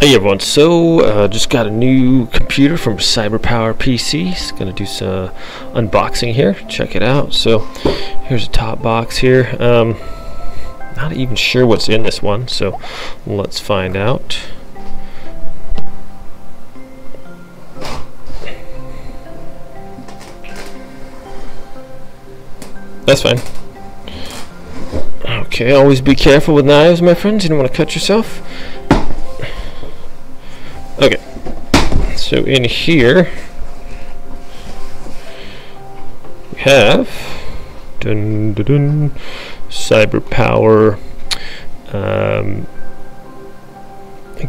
Hey everyone, so just got a new computer from Cyberpower PC. It's gonna do some unboxing here. Check it out. So here's a top box here. Not even sure what's in this one, so let's find out. That's fine. Okay, always be careful with knives, my friends. You don't want to cut yourself. Okay, so in here we have Cyberpower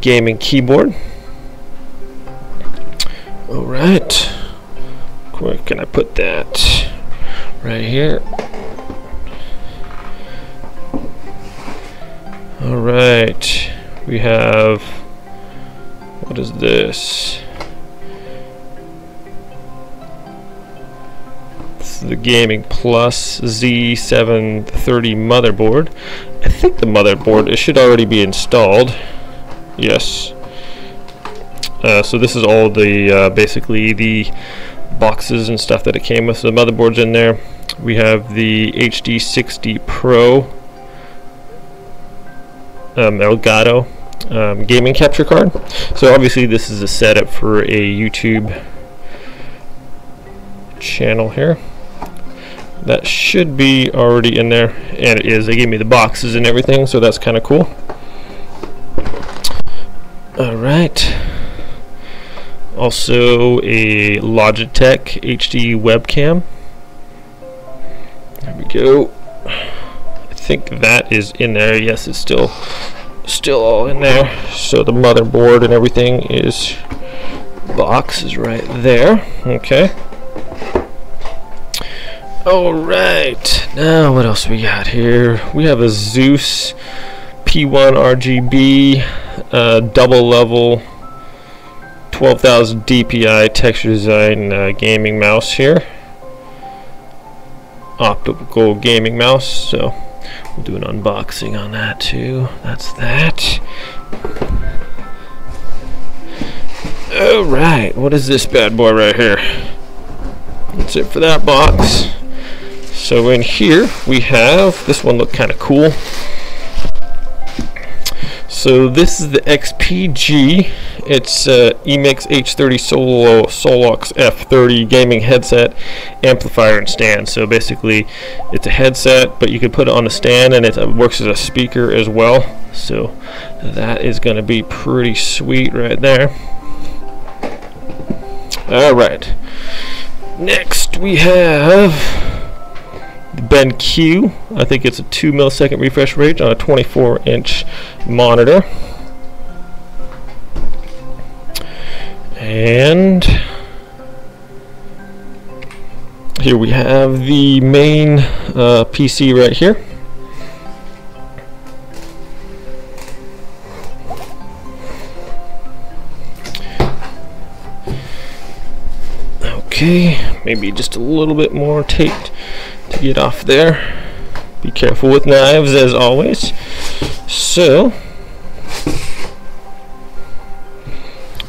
gaming keyboard. All right, where can I put that? Right here. All right, we have. What is this? This is the Gaming Plus Z730 motherboard. I think the motherboard, it should already be installed. Yes. So this is all the basically the boxes and stuff that it came with. So the motherboard's in there. We have the HD60 Pro Elgato gaming capture card. So obviously this is a setup for a YouTube channel here. That should be already in there, and it is. They gave me the boxes and everything, so that's kind of cool. Alright, also a Logitech HD webcam. There we go. I think that is in there. Yes, it's still all in there. So the motherboard and everything is, box is right there. Okay, all right, now what else we got here? We have a Zeus P1 RGB double level 12,000 DPI texture design gaming mouse here, optical gaming mouse. So we'll do an unboxing on that too. That's that. Alright, what is this bad boy right here? That's it for that box. So in here we have, this one looked kind of cool. So this is the XPG. It's Emix H30 Solux F30 gaming headset, amplifier, and stand. So basically it's a headset, but you can put it on the stand, and it works as a speaker as well. So that is going to be pretty sweet right there. Alright, next we have the BenQ. I think it's a 2 millisecond refresh rate on a 24-inch monitor. And here we have the main PC right here. Okay, maybe just a little bit more tape to get off there. Be careful with knives as always. So,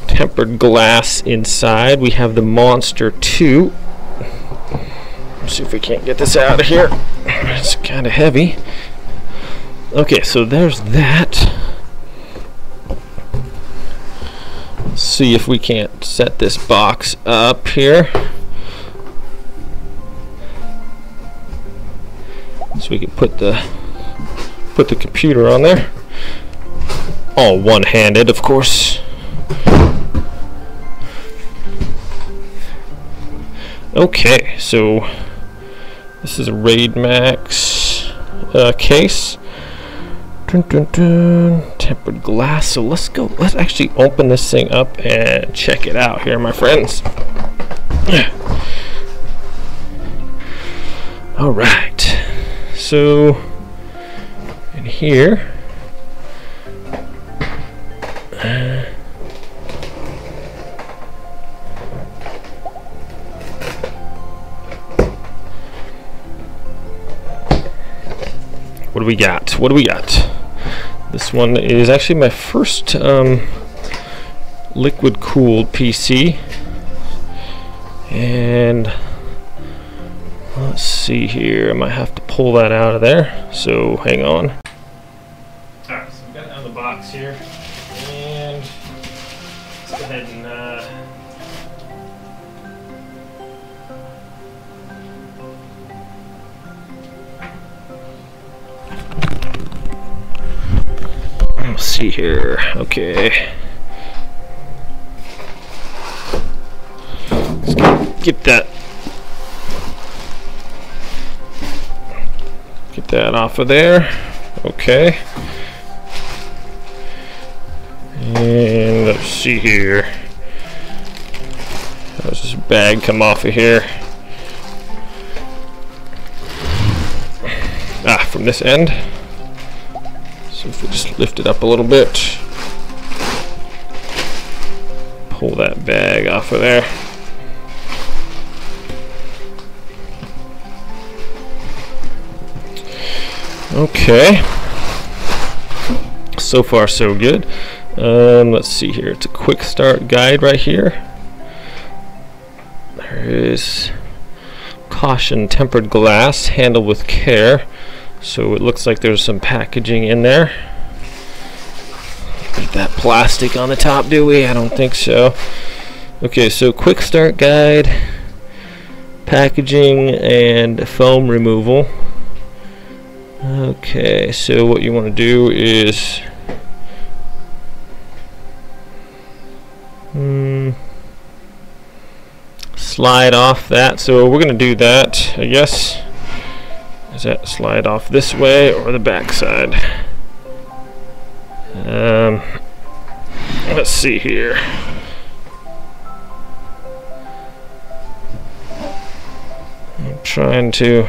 tempered glass inside. We have the Monster 2. Let's see if we can't get this out of here. It's kind of heavy. Okay, so there's that. Let's see if we can't set this box up here, so we can put the computer on there. All one-handed, of course. Okay, so this is a Raid Max case. Dun, dun, dun. Tempered glass. So let's actually open this thing up and check it out here, my friends. All right, so in here What do we got? What do we got? This one is actually my first liquid cooled PC. And let's see here, I might have to pull that out of there, so hang on. Alright, so we got it out of the box here, and let's go ahead and let's see here. Okay, let's get that off of there. Okay, and let's see here. How does this bag come off of here? From this end. So if we just lift it up a little bit, pull that bag off of there. Okay, so far so good. Let's see here, it's a quick start guide right here. There is caution, tempered glass, handle with care. So it looks like there's some packaging in there. Get that plastic on the top, do we? I don't think so. Okay, so quick start guide, packaging, and foam removal. Okay, so what you want to do is slide off that. So we're going to do that, I guess. Is that slide off this way or the back side? Let's see here. I'm trying to,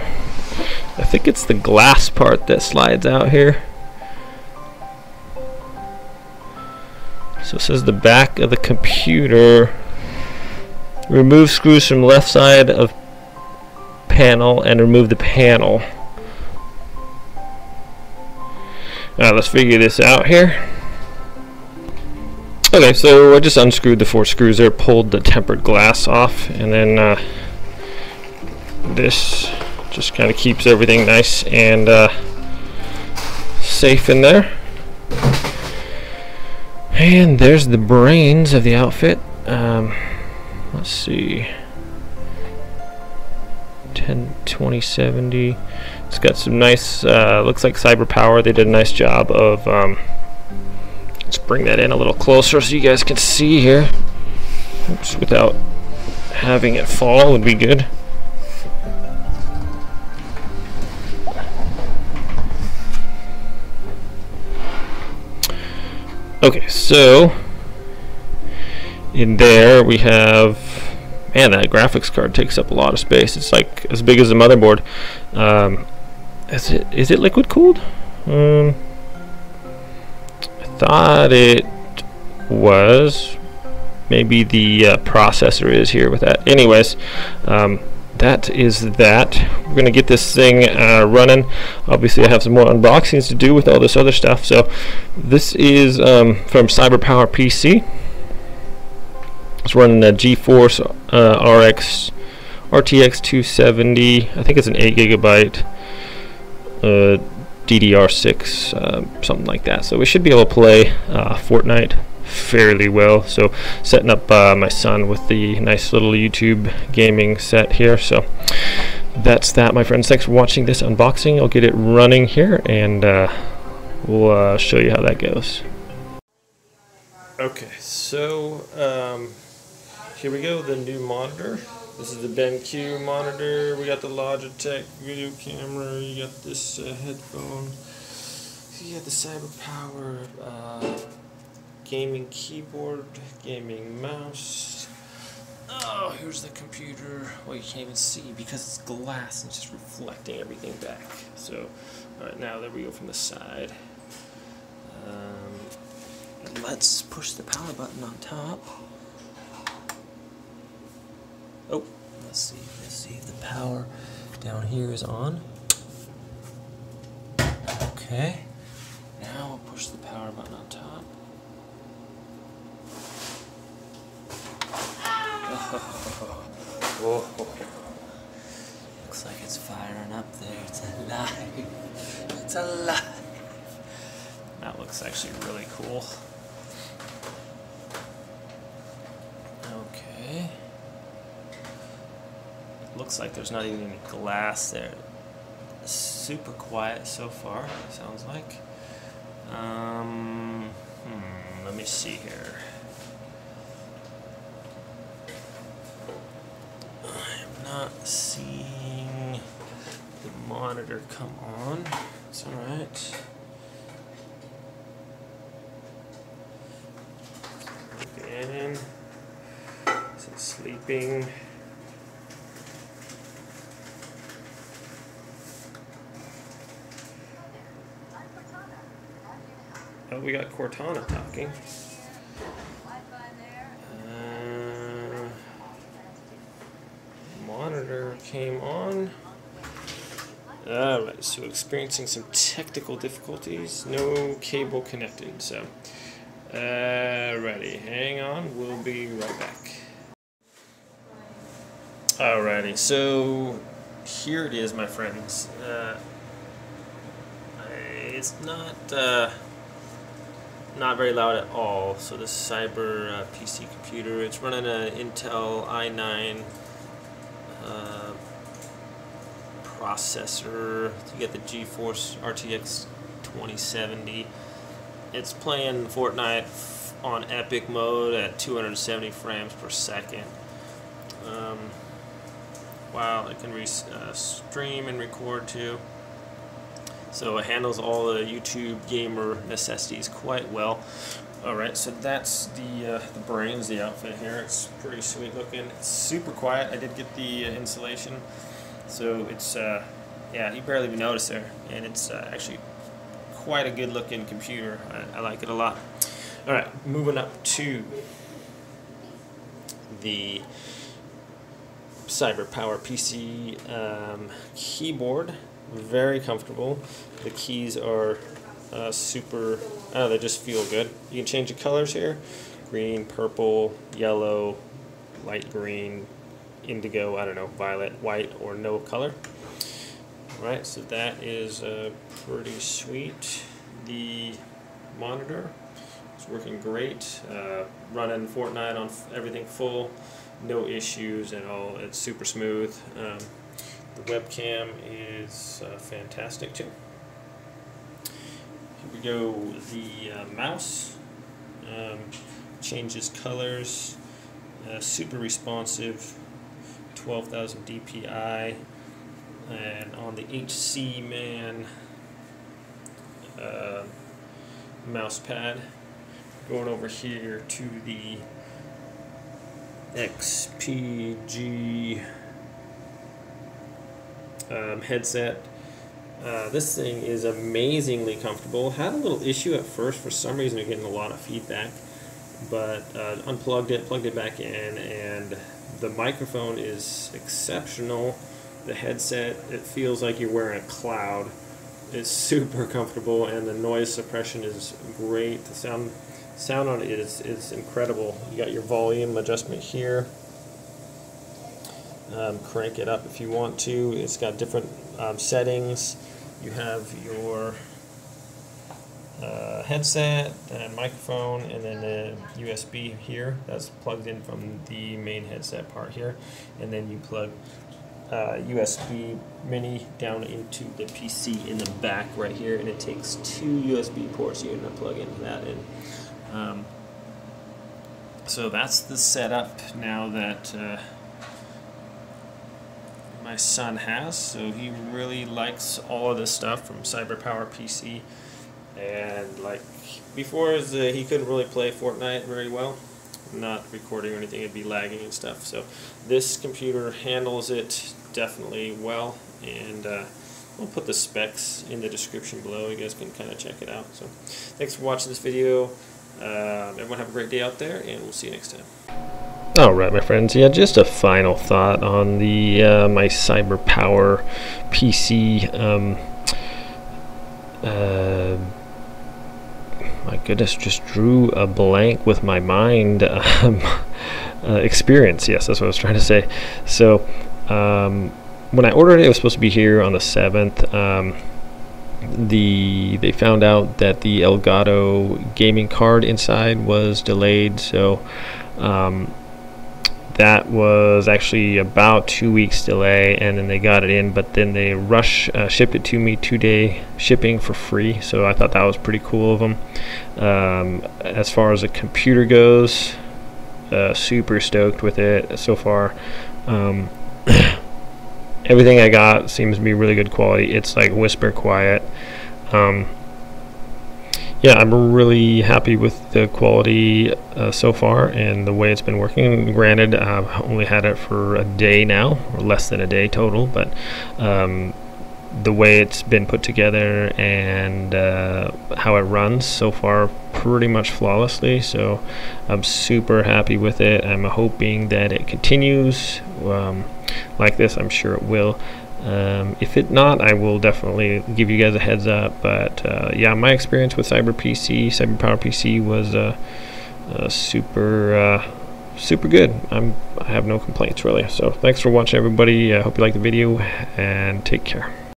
I think it's the glass part that slides out here. So it says the back of the computer. Remove screws from left side of panel and remove the panel. Let's figure this out here. Okay, so I just unscrewed the 4 screws there, pulled the tempered glass off, and then this just kind of keeps everything nice and safe in there. And there's the brains of the outfit. Let's see, 10, 20, 70. It's got some nice, looks like Cyberpower. They did a nice job of, let's bring that in a little closer so you guys can see here. Oops, without having it fall would be good. Okay, so in there we have, man, that graphics card takes up a lot of space. It's like as big as a motherboard. Is it liquid cooled? I thought it was. Maybe the processor is here with that. Anyways, that is that. We're gonna get this thing running. Obviously I have some more unboxings to do with all this other stuff. So this is from Cyberpower PC. It's running a GeForce RTX 270. I think it's an 8 gigabyte DDR6, something like that. So we should be able to play Fortnite fairly well. So setting up my son with the nice little YouTube gaming set here. So that's that, my friends. Thanks for watching this unboxing. I'll get it running here and we'll show you how that goes. Okay, so here we go, the new monitor. This is the BenQ monitor. We got the Logitech video camera. You got this headphone. You got the Cyberpower gaming keyboard, gaming mouse. Oh, here's the computer. Well, you can't even see because it's glass and it's just reflecting everything back. So, alright, now there we go from the side. Let's push the power button on top. Oh, let's see if the power down here is on. Okay, now we'll push the power button on top. Oh, looks like it's firing up there. It's alive. It's alive. That looks actually really cool. Okay. It looks like there's not even any glass there. Super quiet so far, sounds like. Let me see here. I'm not seeing the monitor come on. It's alright. Again. Is it sleeping? Oh, we got Cortana talking. Monitor came on. Alright, so experiencing some technical difficulties. No cable connected, so. Alrighty, hang on, we'll be right back. Alrighty, so here it is, my friends. It's not very loud at all. So this Cyber PC computer, it's running an Intel i9 processor. You get the GeForce RTX 2070. It's playing Fortnite on epic mode at 270 frames per second. Wow, it can stream and record too. So it handles all the YouTube gamer necessities quite well. Alright, so that's the brains, the outfit here. It's pretty sweet looking. It's super quiet. I did get the insulation. So it's, yeah, you barely even notice there. And it's actually quite a good looking computer. I like it a lot. Alright, moving up to the Cyberpower PC keyboard. Very comfortable. The keys are super, they just feel good. You can change the colors here. Green, purple, yellow, light green, indigo, I don't know, violet, white, or no color. Alright, so that is pretty sweet. The monitor is working great. Running Fortnite on everything full. No issues at all. It's super smooth. The webcam is fantastic too. Here we go. The mouse changes colors. Super responsive. 12,000 DPI. And on the HC Man mouse pad, going over here to the XPG headset. This thing is amazingly comfortable. Had a little issue at first. For some reason you're getting a lot of feedback, but unplugged it, plugged it back in, and the microphone is exceptional. The headset, it feels like you're wearing a cloud. It's super comfortable, and the noise suppression is great. The sound on it is incredible. You got your volume adjustment here. Crank it up if you want to. It's got different settings. You have your headset and microphone, and then the USB here. That's plugged in from the main headset part here, and then you plug USB mini down into the PC in the back right here, and it takes 2 USB ports. You're going to plug into that in. So that's the setup now that my son has. So he really likes all of this stuff from Cyberpower PC, and like before, he couldn't really play Fortnite very well, not recording or anything, it'd be lagging and stuff. So this computer handles it definitely well, and we'll put the specs in the description below. You guys can kind of check it out. So thanks for watching this video. Everyone have a great day out there, and we'll see you next time. Alright, my friends, yeah, just a final thought on the my Cyberpower PC. My goodness, just drew a blank with my mind. experience. Yes, that's what I was trying to say. So when I ordered it, it was supposed to be here on the 7th. They found out that the Elgato gaming card inside was delayed, so that was actually about 2 weeks delay, and then they got it in, but then they shipped it to me 2-day shipping for free, so I thought that was pretty cool of them. As far as the computer goes, super stoked with it so far. Everything I got seems to be really good quality. It's like whisper quiet. Yeah, I'm really happy with the quality so far and the way it's been working. Granted, I've only had it for a day now, or less than a day total, but the way it's been put together and how it runs so far, pretty much flawlessly. So I'm super happy with it. I'm hoping that it continues like this. I'm sure it will. If it not, I will definitely give you guys a heads up. But yeah, my experience with Cyberpower PC was super good. I have no complaints really. So thanks for watching, everybody. I hope you liked the video, and take care.